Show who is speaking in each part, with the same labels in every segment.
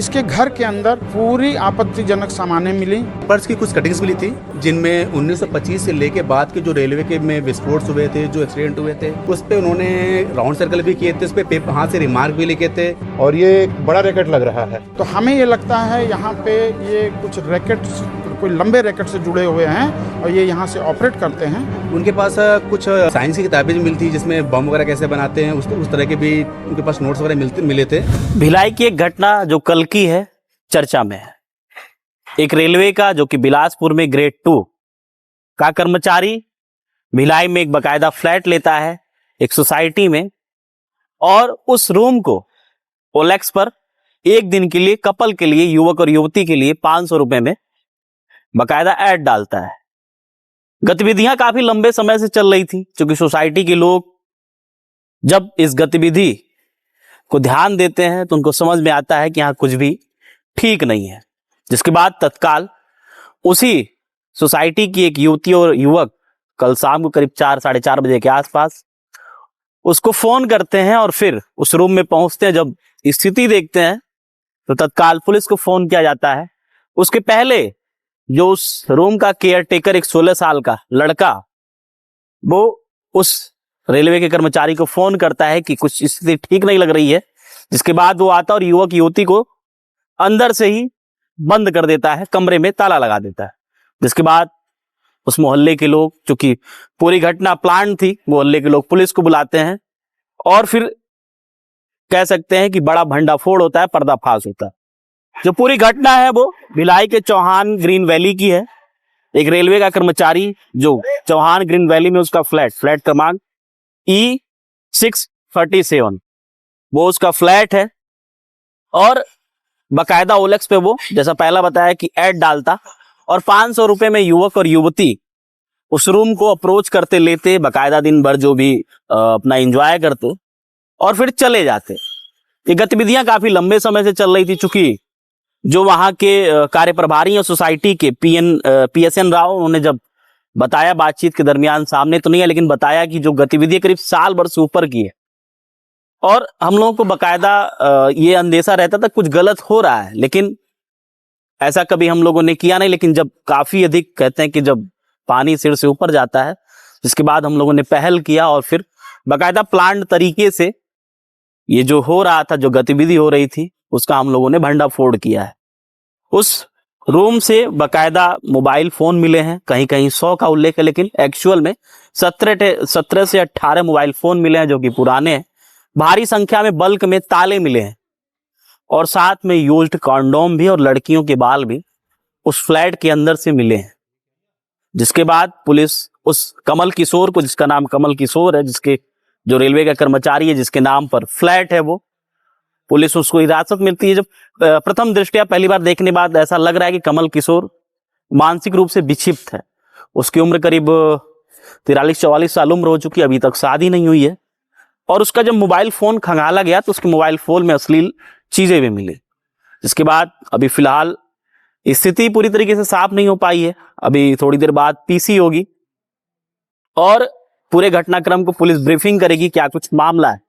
Speaker 1: इसके घर के अंदर पूरी आपत्तिजनक सामानें मिली।
Speaker 2: पर्स की कुछ कटिंग्स मिली थी जिनमें 1925 से लेके बाद के जो रेलवे के में विस्फोट हुए थे, जो एक्सीडेंट हुए थे, उस पे उन्होंने राउंड सर्कल भी किए थे, उस पे हाथ से रिमार्क भी लिखे थे
Speaker 3: और ये एक बड़ा रैकेट लग रहा है।
Speaker 1: तो हमें ये लगता है यहाँ पे ये कुछ रैकेट, कोई लंबे रैकेट से जुड़े हुए हैं और ये यहाँ से ऑपरेट करते हैं।
Speaker 2: उनके पास कुछ साइंस की किताबें भी मिलती जिसमें बम वगैरह कैसे बनाते हैं उस तरह के भी उनके पास नोट्स वगैरह मिले थे।
Speaker 4: भिलाई की एक घटना जो कल की है चर्चा में है। एक रेलवे का जो कि बिलासपुर में ग्रेड 2 का कर्मचारी भिलाई में एक बकायदा फ्लैट लेता है एक सोसाइटी में, और उस रूम को ओलेक्स पर एक दिन के लिए कपल के लिए, युवक और युवती के लिए 500 रुपए में बकायदा ऐड डालता है। गतिविधियां काफी लंबे समय से चल रही थी, क्योंकि सोसाइटी के लोग जब इस गतिविधि को ध्यान देते हैं तो उनको समझ में आता है कि यहां कुछ भी ठीक नहीं है। जिसके बाद तत्काल उसी सोसाइटी की एक युवती और युवक कल शाम को करीब 4 साढ़े 4 बजे के आसपास उसको फोन करते हैं और फिर उस रूम में पहुंचते हैं। जब स्थिति देखते हैं तो तत्काल पुलिस को फोन किया जाता है। उसके पहले जो उस रूम का केयर टेकर एक 16 साल का लड़का, वो उस रेलवे के कर्मचारी को फोन करता है कि कुछ स्थिति ठीक नहीं लग रही है। जिसके बाद वो आता और युवक युवती को अंदर से ही बंद कर देता है, कमरे में ताला लगा देता है। जिसके बाद उस मोहल्ले के लोग, चूंकि पूरी घटना प्लान थी, मोहल्ले के लोग पुलिस को बुलाते हैं और फिर कह सकते हैं कि बड़ा भंडाफोड़ होता है, पर्दाफाश होता है। जो पूरी घटना है वो भिलाई के चौहान ग्रीन वैली की है। एक रेलवे का कर्मचारी जो चौहान ग्रीन वैली में उसका फ्लैट क्रमांक E637 वो उसका फ्लैट है, और बकायदा ओलेक्स पे वो जैसा पहला बताया कि ऐड डालता और 500 रुपए में युवक और युवती उस रूम को अप्रोच करते, लेते, बकायदा दिन भर जो भी अपना एंजॉय करते और फिर चले जाते। ये गतिविधियां काफी लंबे समय से चल रही थी। चूंकि जो वहां के कार्य प्रभारी और सोसाइटी के PSN राव, उन्होंने जब बताया बातचीत के दरमियान, सामने तो नहीं है लेकिन बताया कि जो गतिविधि करीब साल भर से ऊपर की है, और हम लोगों को बकायदा ये अंदेशा रहता था कुछ गलत हो रहा है, लेकिन ऐसा कभी हम लोगों ने किया नहीं। लेकिन जब काफी अधिक, कहते हैं कि जब पानी सिर से ऊपर जाता है, जिसके बाद हम लोगों ने पहल किया और फिर बकायदा प्लान्ड तरीके से ये जो हो रहा था, जो गतिविधि हो रही थी, उसका हम लोगों ने भंडाफोड़ किया है। उस रूम से बकायदा मोबाइल फोन मिले हैं, कहीं कहीं 100 का उल्लेख है, लेकिन एक्चुअल में 17 से 18 मोबाइल फोन मिले हैं जो कि पुराने हैं। भारी संख्या में बल्क में ताले मिले हैं, और साथ में यूज्ड कॉन्डोम भी और लड़कियों के बाल भी उस फ्लैट के अंदर से मिले हैं। जिसके बाद पुलिस उस कमल किशोर को, जिसका नाम कमल किशोर है, जिसके जो रेलवे का कर्मचारी है, जिसके नाम पर फ्लैट है, वो पुलिस उसको हिरासत मिलती है। जब प्रथम दृष्टया पहली बार देखने बाद ऐसा लग रहा है कि कमल किशोर मानसिक रूप से विक्षिप्त है। उसकी उम्र करीब 43-44 साल उम्र हो चुकी, अभी तक शादी नहीं हुई है। और उसका जब मोबाइल फोन खंगाला गया तो उसके मोबाइल फोन में अश्लील चीजें भी मिली। जिसके बाद अभी फिलहाल स्थिति पूरी तरीके से साफ नहीं हो पाई है। अभी थोड़ी देर बाद PC होगी और पूरे घटनाक्रम को पुलिस ब्रीफिंग करेगी, क्या कुछ मामला है।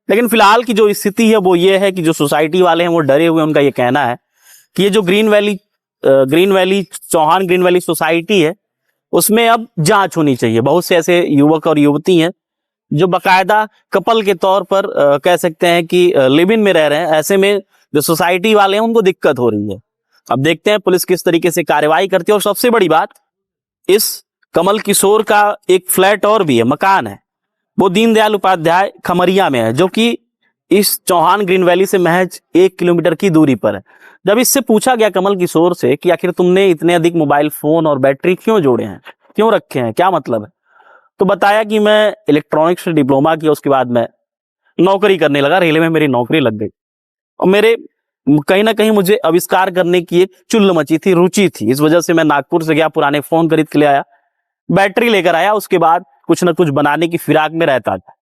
Speaker 4: लेकिन फिलहाल की जो स्थिति है वो ये है कि जो सोसाइटी वाले हैं वो डरे हुए। उनका ये कहना है कि ये जो green valley Chauhan green valley society है, उसमें अब जांच होनी चाहिए। बहुत से ऐसे युवक और युवती हैं जो बकायदा कपल के तौर पर कह सकते हैं कि लिव इन में रह रहे हैं। ऐसे में जो सोसाइटी वाले हैं उनको दिक्कत हो रही है। अब देखते हैं पुलिस किस तरीके से कार्रवाई करती है। और सबसे बड़ी बात, इस कमल किशोर का एक फ्लैट और भी है, मकान है, वो दीनदयाल उपाध्याय खमरिया में है, जो कि इस चौहान ग्रीन वैली से महज 1 किलोमीटर की दूरी पर है। जब इससे पूछा गया कमल किशोर से कि आखिर तुमने इतने अधिक मोबाइल फोन और बैटरी क्यों जोड़े हैं, क्यों रखे हैं, क्या मतलब है, तो बताया कि मैं इलेक्ट्रॉनिक्स से डिप्लोमा किया, उसके बाद मैं नौकरी करने लगा, रेलवे में मेरी नौकरी लग गई, और मेरे कहीं ना कहीं मुझे आविष्कार करने की एक चुल्ल मची थी, रुचि थी। इस वजह से मैं नागपुर से गया, पुराने फोन खरीद के ले आया, बैटरी लेकर आया, उसके बाद कुछ ना कुछ बनाने की फिराक में रहता था।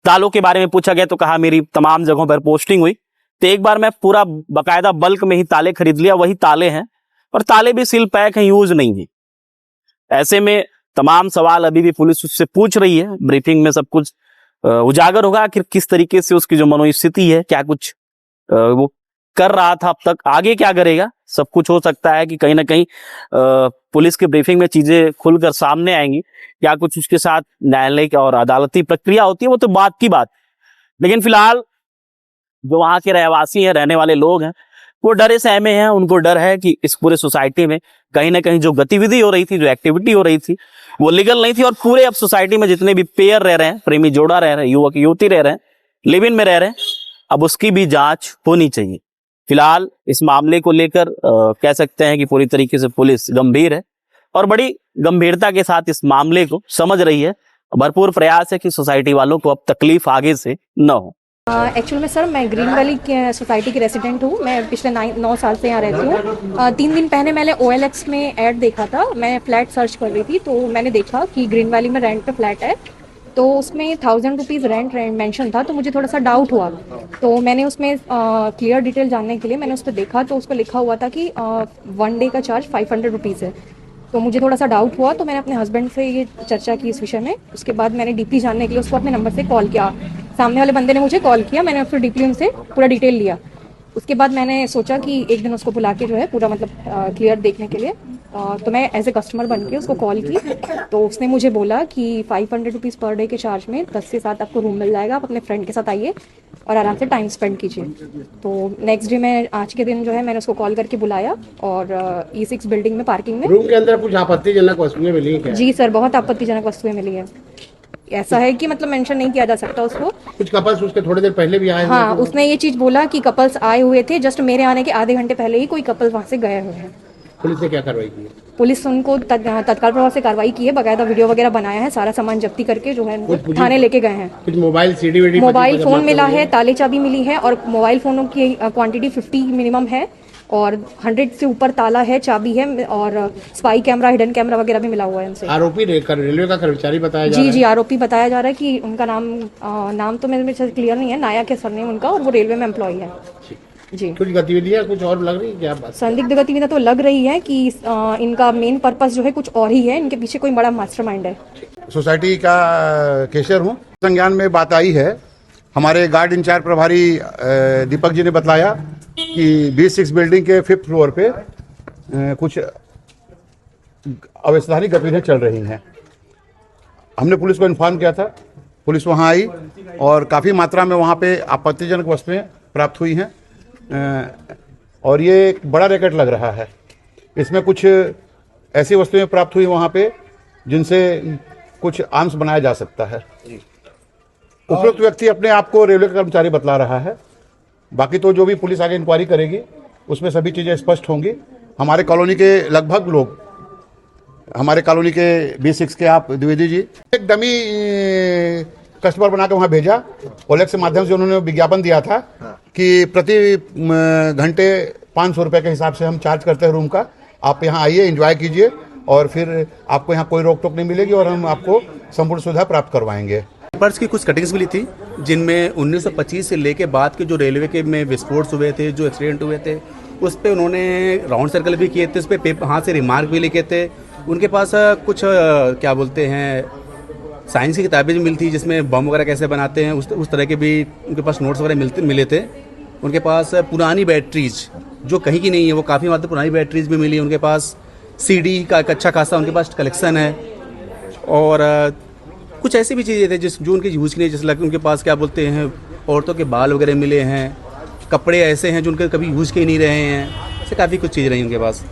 Speaker 4: तालों के बारे में पूछा गया तो कहा मेरी तमाम जगहों पर पोस्टिंग हुई, तो एक बार मैं पूरा बकायदा बल्क में ही ताले खरीद लिया। वही ताले हैं और ताले भी सील पैक हैं, यूज नहीं है। ऐसे में तमाम सवाल अभी भी पुलिस उससे पूछ रही है। ब्रीफिंग में सब कुछ उजागर होगा कि किस तरीके से उसकी जो मनोस्थिति है, क्या कुछ वो कर रहा था अब तक, आगे क्या करेगा सब कुछ हो सकता है कि कहीं ना कहीं पुलिस की ब्रीफिंग में चीजें खुलकर सामने आएंगी, क्या कुछ उसके साथ न्यायालय और अदालती प्रक्रिया होती है वो तो बात की बात। लेकिन फिलहाल जो वहां के रहवासी हैं, रहने वाले लोग हैं, वो डरे सहमे हैं। उनको डर है कि इस पूरे सोसाइटी में कहीं ना कहीं जो गतिविधि हो रही थी, जो एक्टिविटी हो रही थी, वो लीगल नहीं थी। और पूरे अब सोसाइटी में जितने भी पेयर रह रहे हैं, प्रेमी जोड़ा रह रहे हैं, युवक युवती रह रहे हैं, लिव इन में रह रहे हैं, अब उसकी भी जांच होनी चाहिए। फिलहाल इस मामले को लेकर कह सकते हैं कि पूरी तरीके से पुलिस गंभीर है और बड़ी गंभीरता के साथ इस मामले को समझ रही है। भरपूर प्रयास है कि सोसाइटी वालों को अब तकलीफ आगे से न हो।
Speaker 5: एक्चुअल में सर मैं ग्रीन वैली सोसाइटी की रेसिडेंट हूँ। मैं पिछले 9 साल से यहाँ रहती हूँ। 3 दिन पहले मैंने OLX में ऐड देखा था। मैं फ्लैट सर्च कर रही थी तो मैंने देखा कि ग्रीन वैली में रेंट पे फ्लैट है, तो उसमें 1000 रुपीज़ रेंट मेंशन था। तो मुझे थोड़ा सा डाउट हुआ, तो मैंने उसमें क्लियर डिटेल जानने के लिए मैंने उस पर देखा, तो उस पर लिखा हुआ था कि 1 डे का चार्ज 500 रुपीज़ है। तो मुझे थोड़ा सा डाउट हुआ, तो मैंने अपने हस्बैंड से ये चर्चा की इस विषय में। उसके बाद मैंने डीपली जानने के लिए उसको अपने नंबर से कॉल किया। सामने वाले बंदे ने मुझे कॉल किया, मैंने फिर डीपली उनसे पूरा डिटेल लिया। उसके बाद मैंने सोचा कि एक दिन उसको बुला के जो है पूरा मतलब क्लियर देखने के लिए, तो मैं एज ए कस्टमर बन के उसको कॉल की। तो उसने मुझे बोला कि 500 रुपीज़ पर डे के चार्ज में 10 से 7 आपको रूम मिल जाएगा, आप अपने फ्रेंड के साथ आइए और आराम से टाइम स्पेंड कीजिए। तो नेक्स्ट डे मैं आज के दिन जो है मैंने उसको कॉल करके बुलाया और E6 बिल्डिंग में पार्किंग में।
Speaker 6: रूम के अंदर कुछ आपत्तिजनक वस्तुएं मिली हैं क्या?
Speaker 5: जी सर, बहुत आपत्तिजनक वस्तुएं मिली है। ऐसा है कि मतलब मेंशन नहीं किया जा सकता उसको।
Speaker 6: कुछ कपल्स उसके थोड़ी देर पहले भी आए हुए
Speaker 5: हाँ,
Speaker 6: थे।
Speaker 5: उसने ये चीज़ बोला कि कपल्स आए हुए थे, जस्ट मेरे आने के आधे घंटे पहले ही कोई कपल वहाँ से गए हुए हैं।
Speaker 6: पुलिस ने क्या कार्रवाई की है?
Speaker 5: पुलिस उनको तत्काल प्रभाव से कार्रवाई की है, बाकायदा वीडियो वगैरह बनाया है, सारा सामान जब्ती करके जो है उनको थाने लेके गए हैं।
Speaker 6: कुछ मोबाइल CD वीडी
Speaker 5: मोबाइल फ़ोन मिला है, ताले चाबी मिली है और मोबाइल फ़ोनों की क्वांटिटी 50 मिनिमम है और 100 से ऊपर ताला है, चाबी है और स्पाई कैमरा, हिडन कैमरा वगैरह भी मिला हुआ है उनसे।
Speaker 6: आरोपी रेलवे का कर्मचारी बताया जा रहा है।
Speaker 5: जी, आरोपी बताया जा रहा है कि उनका नाम तो मेरे से क्लियर नहीं है, नायक है सरनेम उनका और वो रेलवे में एम्प्लॉय है। जी,
Speaker 6: कुछ गतिविधियां कुछ और लग रही है क्या? बात
Speaker 5: संदिग्ध गतिविधियां तो लग रही है कि इनका मेन पर्पस जो है कुछ और ही है, इनके पीछे कोई बड़ा मास्टरमाइंड है।
Speaker 3: सोसाइटी का कैशियर हूँ। संज्ञान में बात आई है, हमारे गार्ड इंचार्ज प्रभारी दीपक जी ने बताया कि B6 बिल्डिंग के 5th फ्लोर पे कुछ अवैधानिक गतिविधियां चल रही हैं। हमने पुलिस को इन्फॉर्म किया था, पुलिस वहां आई और काफ़ी मात्रा में वहां पे आपत्तिजनक वस्तुएं प्राप्त हुई हैं और ये एक बड़ा रैकेट लग रहा है। इसमें कुछ ऐसी वस्तुएं प्राप्त हुई वहां पे जिनसे कुछ आर्म्स बनाया जा सकता है। उपरोक्त व्यक्ति अपने आप को रेलवे का कर्मचारी बतला रहा है। बाकी तो जो भी पुलिस आगे इंक्वायरी करेगी उसमें सभी चीज़ें स्पष्ट होंगी। हमारे कॉलोनी के लगभग लोग, हमारे कॉलोनी के B6 के आप द्विवेदी जी, एक डमी कस्टमर बना के वहाँ भेजा। OLX के माध्यम से उन्होंने विज्ञापन दिया था कि प्रति घंटे 500 रुपये के हिसाब से हम चार्ज करते हैं रूम का, आप यहाँ आइए, एंजॉय कीजिए और फिर आपको यहाँ कोई रोक टोक नहीं मिलेगी और हम आपको संपूर्ण सुविधा प्राप्त करवाएंगे।
Speaker 2: पेपर्स की कुछ कटिंग्स मिली थी जिनमें 1925 से लेके बाद के जो रेलवे के में विस्फोट हुए थे, जो एक्सीडेंट हुए थे, उस पर उन्होंने राउंड सर्कल भी किए थे, उस पर हाथ से रिमार्क भी लिखे थे। उनके पास कुछ क्या बोलते हैं साइंस की किताबें भी मिली थी जिसमें बम वगैरह कैसे बनाते हैं उस तरह के भी उनके पास नोट्स वगैरह मिले थे। उनके पास पुरानी बैटरीज जो कहीं की नहीं है, वो काफ़ी मात्रा पुरानी बैटरीज भी मिली। उनके पास CD का एक अच्छा खासा उनके पास कलेक्शन है और कुछ ऐसी भी चीज़ें थे जो उनके यूज़ की नहीं, जैसे लगे उनके पास क्या बोलते हैं औरतों के बाल वगैरह मिले हैं, कपड़े ऐसे हैं जो उनके कभी यूज़ के ही नहीं रहे हैं, ऐसे काफ़ी कुछ चीज़ें रही उनके पास।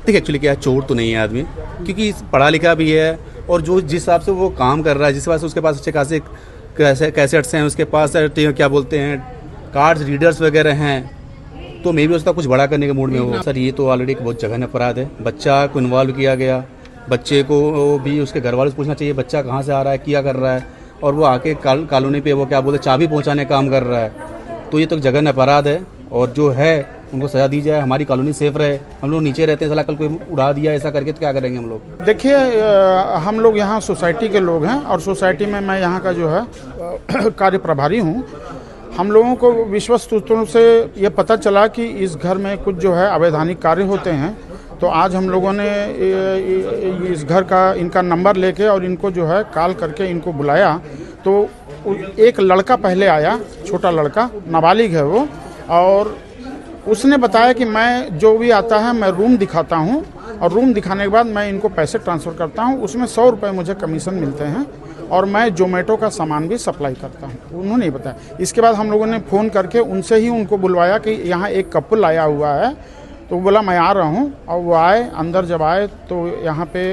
Speaker 2: देखिए एक्चुअली क्या, चोर तो नहीं है आदमी, क्योंकि पढ़ा लिखा भी है और जो जिस हिसाब से वो काम कर रहा है, जिस हिसाब से उसके पास अच्छे खासे कैसेट्स हैं, उसके पास क्या बोलते हैं कार्ड्स रीडर्स वगैरह हैं, तो मे भी उसका कुछ बड़ा करने के मूड में हो। सर ये तो ऑलरेडी एक बहुत जघन्य अपराध है। बच्चा को इन्वॉल्व किया गया, बच्चे को भी उसके घर वालों से पूछना चाहिए बच्चा कहाँ से आ रहा है, क्या कर रहा है, और वो आके कॉलोनी पे वो क्या बोलते चाबी पहुँचाने का काम कर रहा है, तो ये तो जघन्य अपराध है और जो है उनको सजा दी जाए, हमारी कॉलोनी सेफ रहे। हम लोग नीचे रहते हैं, साला कल कोई उड़ा दिया ऐसा करके तो क्या करेंगे हम लोग।
Speaker 1: देखिए, हम लोग यहाँ सोसाइटी के लोग हैं और सोसाइटी में मैं यहाँ का जो है कार्य प्रभारी हूँ। हम लोगों को विश्वस्त सूत्रों से ये पता चला कि इस घर में कुछ जो है अवैधानिक कार्य होते हैं, तो आज हम लोगों ने इस घर का इनका नंबर लेके और इनको जो है कॉल करके इनको बुलाया, तो एक लड़का पहले आया, छोटा लड़का, नाबालिग है वो, और उसने बताया कि मैं जो भी आता है मैं रूम दिखाता हूँ और रूम दिखाने के बाद मैं इनको पैसे ट्रांसफ़र करता हूँ, उसमें 100 रुपये मुझे कमीशन मिलते हैं और मैं जोमेटो का सामान भी सप्लाई करता हूँ। उन्होंने नहीं बताया। इसके बाद हम लोगों ने फ़ोन करके उनसे ही उनको बुलवाया कि यहाँ एक कपल आया हुआ है, तो वो बोला मैं आ रहा हूँ, और वो आए। अंदर जब आए तो यहाँ पे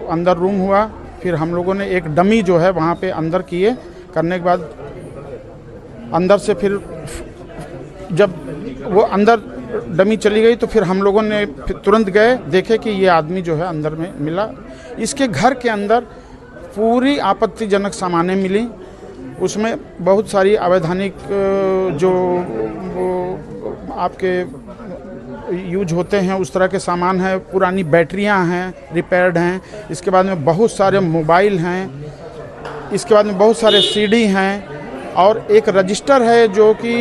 Speaker 1: अंदर रूम हुआ, फिर हम लोगों ने एक डमी जो है वहाँ पे अंदर किए, करने के बाद अंदर से फिर जब वो अंदर डमी चली गई तो फिर हम लोगों ने फिर तुरंत गए, देखे कि ये आदमी जो है अंदर में मिला। इसके घर के अंदर पूरी आपत्तिजनक सामानें मिली, उसमें बहुत सारी अवैधानिक जो वो आपके यूज होते हैं उस तरह के सामान हैं, पुरानी बैटरियां हैं, रिपेयर्ड हैं, इसके बाद में बहुत सारे मोबाइल हैं, इसके बाद में बहुत सारे सीडी हैं, और एक रजिस्टर है जो कि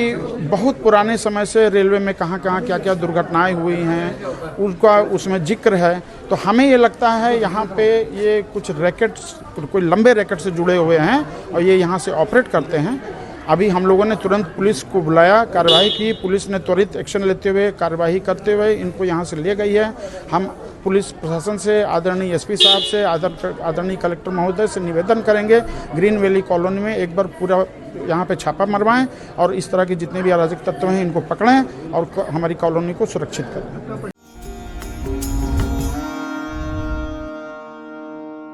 Speaker 1: बहुत पुराने समय से रेलवे में कहाँ क्या क्या दुर्घटनाएं हुई हैं उनका उसमें जिक्र है। तो हमें ये लगता है यहाँ पे ये कुछ रैकेट्स, कोई लंबे रैकेट से जुड़े हुए हैं और ये यहाँ से ऑपरेट करते हैं। अभी हम लोगों ने तुरंत पुलिस को बुलाया, कार्रवाई की, पुलिस ने त्वरित एक्शन लेते हुए कार्यवाही करते हुए इनको यहाँ से ले गई है। हम पुलिस प्रशासन से, आदरणीय एसपी साहब से, आदरणीय कलेक्टर महोदय से निवेदन करेंगे ग्रीन वैली कॉलोनी में एक बार पूरा यहाँ पे छापा मरवाएं और इस तरह के जितने भी अराजक तत्व हैं इनको पकड़ें और हमारी कॉलोनी को सुरक्षित करें।